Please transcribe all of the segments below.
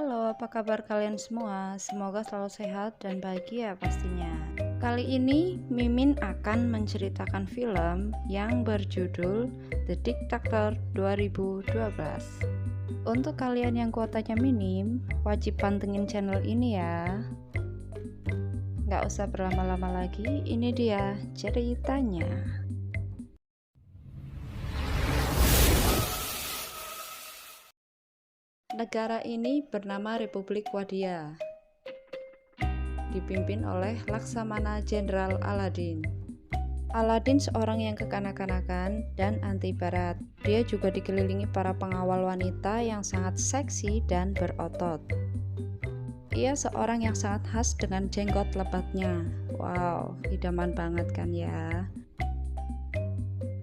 Halo, apa kabar kalian semua? Semoga selalu sehat dan bahagia pastinya. Kali ini Mimin akan menceritakan film yang berjudul The Dictator 2012. Untuk kalian yang kuotanya minim, wajib pantengin channel ini ya. Nggak usah berlama-lama lagi, ini dia ceritanya. Negara ini bernama Republik Wadia, dipimpin oleh Laksamana Jenderal Aladin. Aladin seorang yang kekanak-kanakan dan anti barat. Dia juga dikelilingi para pengawal wanita yang sangat seksi dan berotot. Ia seorang yang sangat khas dengan jenggot lebatnya. Wow, idaman banget kan ya.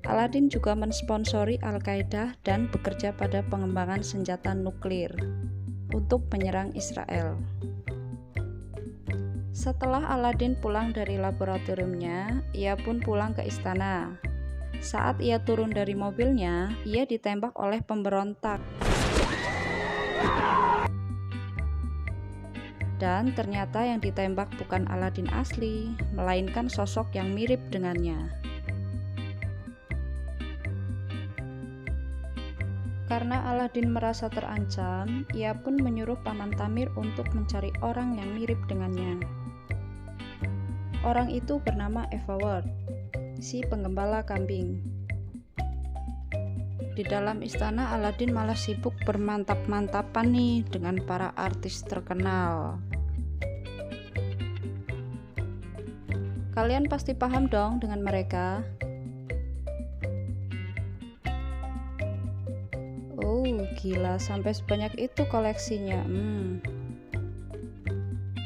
Aladin juga mensponsori Al-Qaeda dan bekerja pada pengembangan senjata nuklir untuk menyerang Israel. Setelah Aladin pulang dari laboratoriumnya, ia pun pulang ke istana. Saat ia turun dari mobilnya, ia ditembak oleh pemberontak. Dan ternyata yang ditembak bukan Aladin asli, melainkan sosok yang mirip dengannya. Karena Aladin merasa terancam, ia pun menyuruh Paman Tamir untuk mencari orang yang mirip dengannya. Orang itu bernama Eva Ward, si penggembala kambing. Di dalam istana, Aladin malah sibuk bermantap-mantapan nih dengan para artis terkenal. Kalian pasti paham dong dengan mereka. Oh, gila, sampai sebanyak itu koleksinya.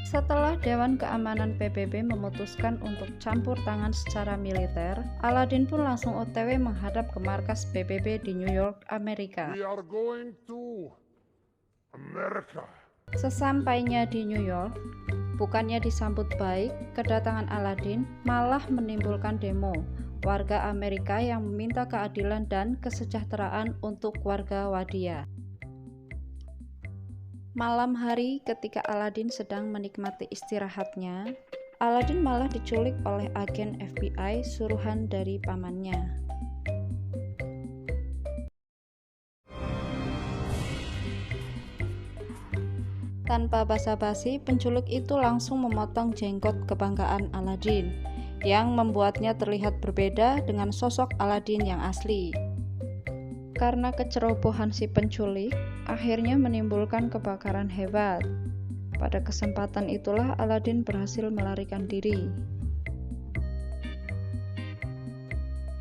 Setelah Dewan Keamanan PBB memutuskan untuk campur tangan secara militer, Aladin pun langsung OTW menghadap ke markas PBB di New York, Amerika. We are going to America. Sesampainya di New York, bukannya disambut baik, kedatangan Aladin malah menimbulkan demo warga Amerika yang meminta keadilan dan kesejahteraan untuk warga Wadia. Malam hari ketika Aladin sedang menikmati istirahatnya, Aladin malah diculik oleh agen FBI suruhan dari pamannya. Tanpa basa-basi, penculik itu langsung memotong jenggot kebanggaan Aladin, yang membuatnya terlihat berbeda dengan sosok Aladin yang asli. Karena kecerobohan si penculik, akhirnya menimbulkan kebakaran hebat. Pada kesempatan itulah Aladin berhasil melarikan diri.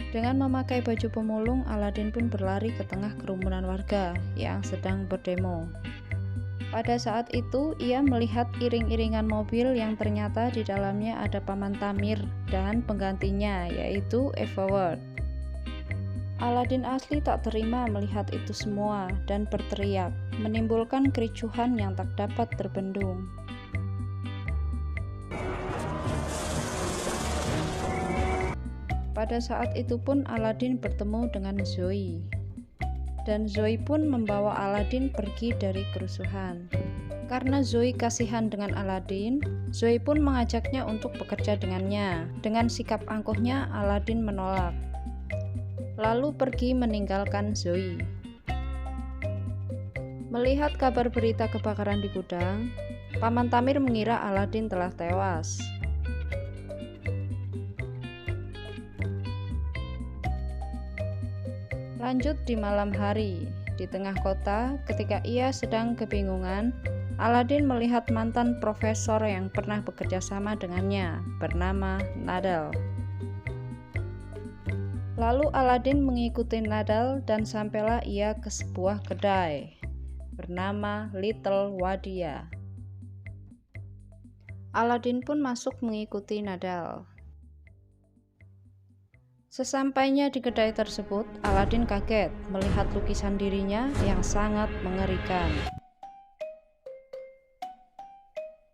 Dengan memakai baju pemulung, Aladin pun berlari ke tengah kerumunan warga yang sedang berdemo. Pada saat itu, ia melihat iring-iringan mobil yang ternyata di dalamnya ada Paman Tamir dan penggantinya, yaitu Eva Ward. Aladin asli tak terima melihat itu semua dan berteriak, menimbulkan kericuhan yang tak dapat terbendung. Pada saat itu pun Aladin bertemu dengan Zoe. Dan Zoe pun membawa Aladin pergi dari kerusuhan. Karena Zoe kasihan dengan Aladin, Zoe pun mengajaknya untuk bekerja dengannya. Dengan sikap angkuhnya, Aladin menolak, lalu pergi meninggalkan Zoe. Melihat kabar berita kebakaran di gudang, Paman Tamir mengira Aladin telah tewas. Lanjut di malam hari, di tengah kota, ketika ia sedang kebingungan, Aladin melihat mantan profesor yang pernah bekerja sama dengannya, bernama Nadal. Lalu Aladin mengikuti Nadal dan sampailah ia ke sebuah kedai, bernama Little Wadia. Aladin pun masuk mengikuti Nadal. Sesampainya di kedai tersebut, Aladin kaget melihat lukisan dirinya yang sangat mengerikan.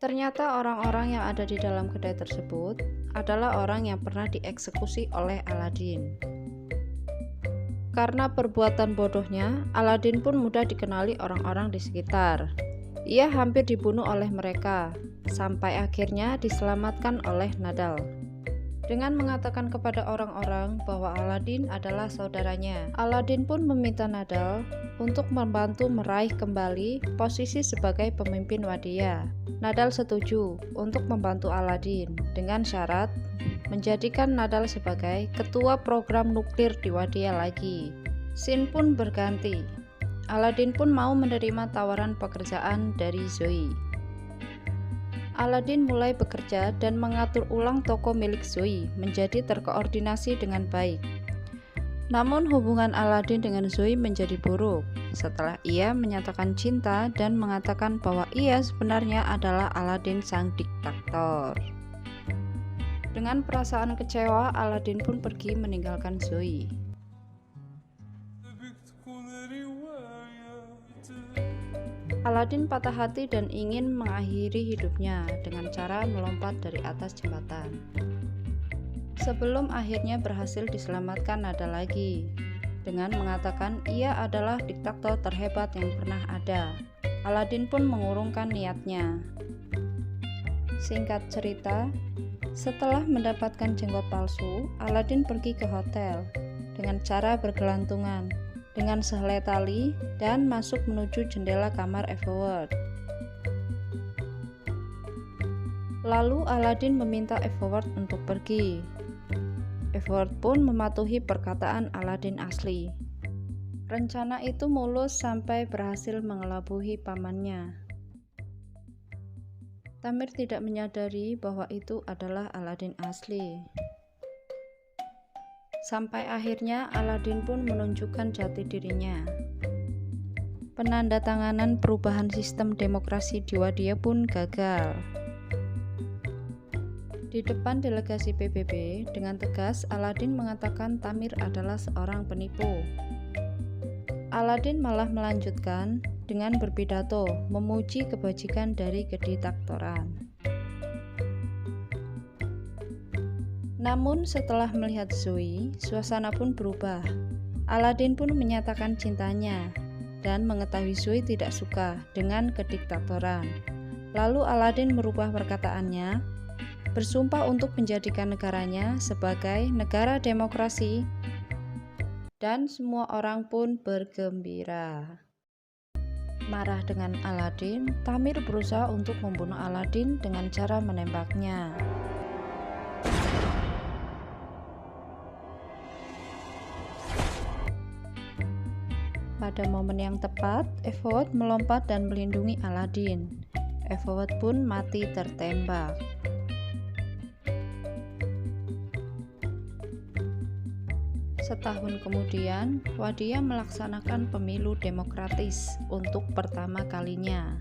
Ternyata orang-orang yang ada di dalam kedai tersebut adalah orang yang pernah dieksekusi oleh Aladin. Karena perbuatan bodohnya, Aladin pun mudah dikenali orang-orang di sekitar. Ia hampir dibunuh oleh mereka, sampai akhirnya diselamatkan oleh Nadal. Dengan mengatakan kepada orang-orang bahwa Aladin adalah saudaranya, Aladin pun meminta Nadal untuk membantu meraih kembali posisi sebagai pemimpin Wadia. Nadal setuju untuk membantu Aladin dengan syarat menjadikan Nadal sebagai ketua program nuklir di Wadia lagi. Scene pun berganti. Aladin pun mau menerima tawaran pekerjaan dari Zoe. Aladin mulai bekerja dan mengatur ulang toko milik Zoe menjadi terkoordinasi dengan baik. Namun hubungan Aladin dengan Zoe menjadi buruk setelah ia menyatakan cinta dan mengatakan bahwa ia sebenarnya adalah Aladin sang diktator. Dengan perasaan kecewa, Aladin pun pergi meninggalkan Zoe. Aladin patah hati dan ingin mengakhiri hidupnya dengan cara melompat dari atas jembatan. Sebelum akhirnya berhasil diselamatkan Nadal lagi, dengan mengatakan ia adalah diktator terhebat yang pernah ada. Aladin pun mengurungkan niatnya. Singkat cerita, setelah mendapatkan jenggot palsu, Aladin pergi ke hotel dengan cara bergelantungan dengan sehelai tali dan masuk menuju jendela kamar Everwood. Lalu Aladin meminta Everwood untuk pergi. Everwood pun mematuhi perkataan Aladin asli. Rencana itu mulus sampai berhasil mengelabuhi pamannya. Tamir tidak menyadari bahwa itu adalah Aladin asli. Sampai akhirnya Aladin pun menunjukkan jati dirinya. Penandatanganan perubahan sistem demokrasi di Wadia pun gagal. Di depan delegasi PBB, dengan tegas Aladin mengatakan Tamir adalah seorang penipu. Aladin malah melanjutkan dengan berpidato memuji kebajikan dari kediktatoran. Namun setelah melihat Zoe, suasana pun berubah. Aladin pun menyatakan cintanya dan mengetahui Zoe tidak suka dengan kediktatoran. Lalu Aladin merubah perkataannya, bersumpah untuk menjadikan negaranya sebagai negara demokrasi, dan semua orang pun bergembira. Marah dengan Aladin, Tamir berusaha untuk membunuh Aladin dengan cara menembaknya. Pada momen yang tepat, Everwood melompat dan melindungi Aladin. Everwood pun mati tertembak. Setahun kemudian, Wadia melaksanakan pemilu demokratis untuk pertama kalinya.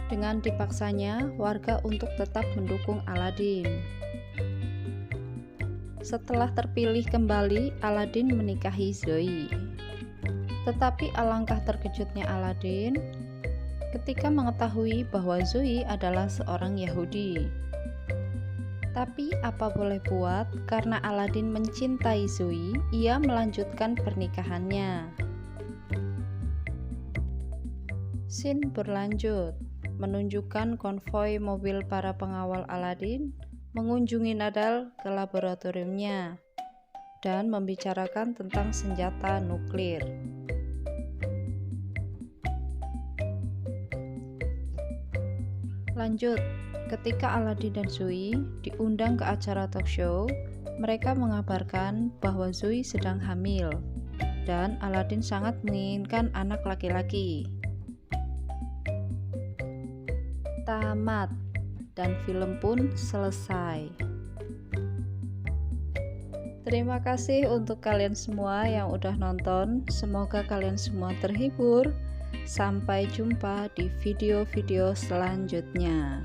Dengan dipaksanya warga untuk tetap mendukung Aladin. Setelah terpilih kembali, Aladin menikahi Zoe. Tetapi alangkah terkejutnya Aladin ketika mengetahui bahwa Zoe adalah seorang Yahudi. Tapi apa boleh buat, karena Aladin mencintai Zoe, ia melanjutkan pernikahannya. Scene berlanjut, menunjukkan konvoi mobil para pengawal Aladin mengunjungi Nadal ke laboratoriumnya dan membicarakan tentang senjata nuklir. Lanjut, ketika Aladin dan Zoe diundang ke acara talk show, mereka mengabarkan bahwa Zoe sedang hamil dan Aladin sangat menginginkan anak laki-laki. Tamat, dan film pun selesai. Terima kasih untuk kalian semua yang udah nonton. Semoga kalian semua terhibur. Sampai jumpa di video-video selanjutnya.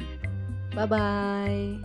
Bye-bye.